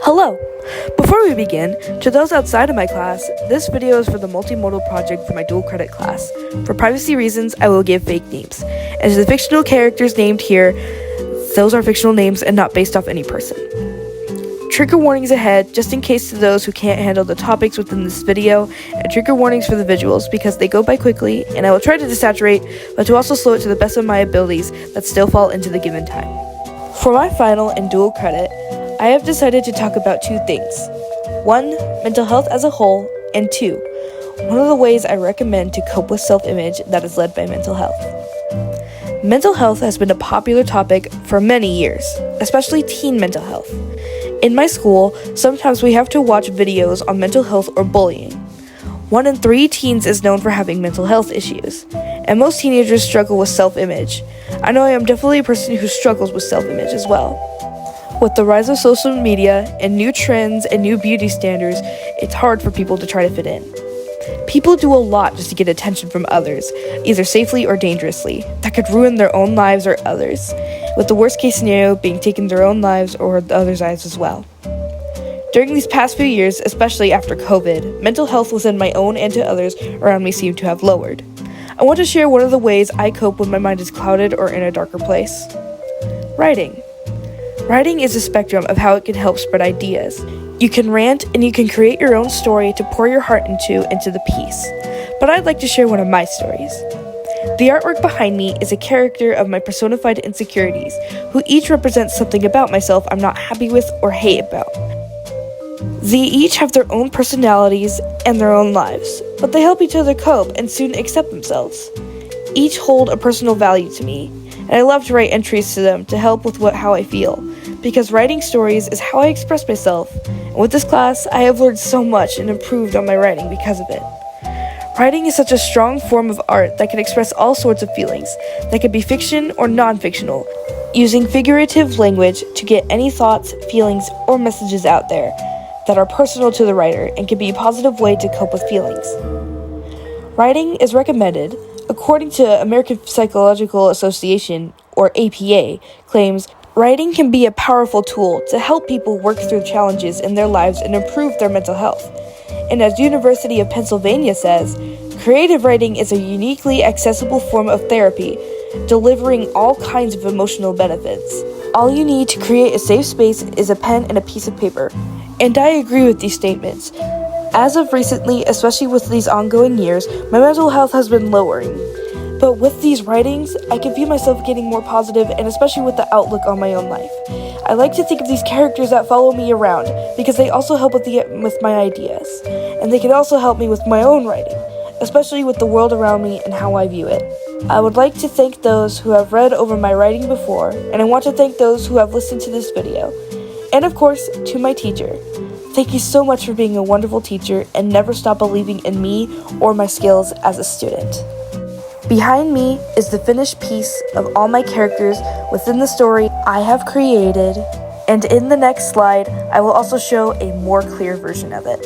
Hello! Before we begin, to those outside of my class, this video is for the Multimodel project for my dual credit class. For privacy reasons, I will give fake names. And to the fictional characters named here, those are fictional names and not based off any person. Trigger warnings ahead, just in case to those who can't handle the topics within this video, and trigger warnings for the visuals because they go by quickly, and I will try to desaturate, but to also slow it to the best of my abilities that still fall into the given time. For my final and dual credit, I have decided to talk about two things. 1, mental health as a whole, and 2, one of the ways I recommend to cope with self-image that is led by mental health. Mental health has been a popular topic for many years, especially teen mental health. In my school, sometimes we have to watch videos on mental health or bullying. 1 in 3 teens is known for having mental health issues, and most teenagers struggle with self-image. I know I am definitely a person who struggles with self-image as well. With the rise of social media and new trends and new beauty standards, it's hard for people to try to fit in. People do a lot just to get attention from others, either safely or dangerously, that could ruin their own lives or others, with the worst case scenario being taking their own lives or the others' lives as well. During these past few years, especially after COVID, mental health within my own and to others around me seemed to have lowered. I want to share one of the ways I cope when my mind is clouded or in a darker place. Writing. Writing is a spectrum of how it can help spread ideas. You can rant and you can create your own story to pour your heart into the piece. But I'd like to share one of my stories. The artwork behind me is a character of my personified insecurities, who each represents something about myself I'm not happy with or hate about. They each have their own personalities and their own lives, but they help each other cope and soon accept themselves. Each hold a personal value to me, and I love to write entries to them to help with how I feel, because writing stories is how I express myself, and with this class, I have learned so much and improved on my writing because of it. Writing is such a strong form of art that can express all sorts of feelings, that could be fiction or non-fictional, using figurative language to get any thoughts, feelings, or messages out there that are personal to the writer and can be a positive way to cope with feelings. Writing is recommended, according to American Psychological Association, or APA, claims writing can be a powerful tool to help people work through challenges in their lives and improve their mental health. And as University of Pennsylvania says, creative writing is a uniquely accessible form of therapy, delivering all kinds of emotional benefits. All you need to create a safe space is a pen and a piece of paper. And I agree with these statements. As of recently, especially with these ongoing years, my mental health has been lowering. But with these writings, I can feel myself getting more positive, and especially with the outlook on my own life. I like to think of these characters that follow me around, because they also help with my ideas. And they can also help me with my own writing, especially with the world around me and how I view it. I would like to thank those who have read over my writing before, and I want to thank those who have listened to this video. And of course, to my teacher. Thank you so much for being a wonderful teacher and never stop believing in me or my skills as a student. Behind me is the finished piece of all my characters within the story I have created, and in the next slide, I will also show a more clear version of it.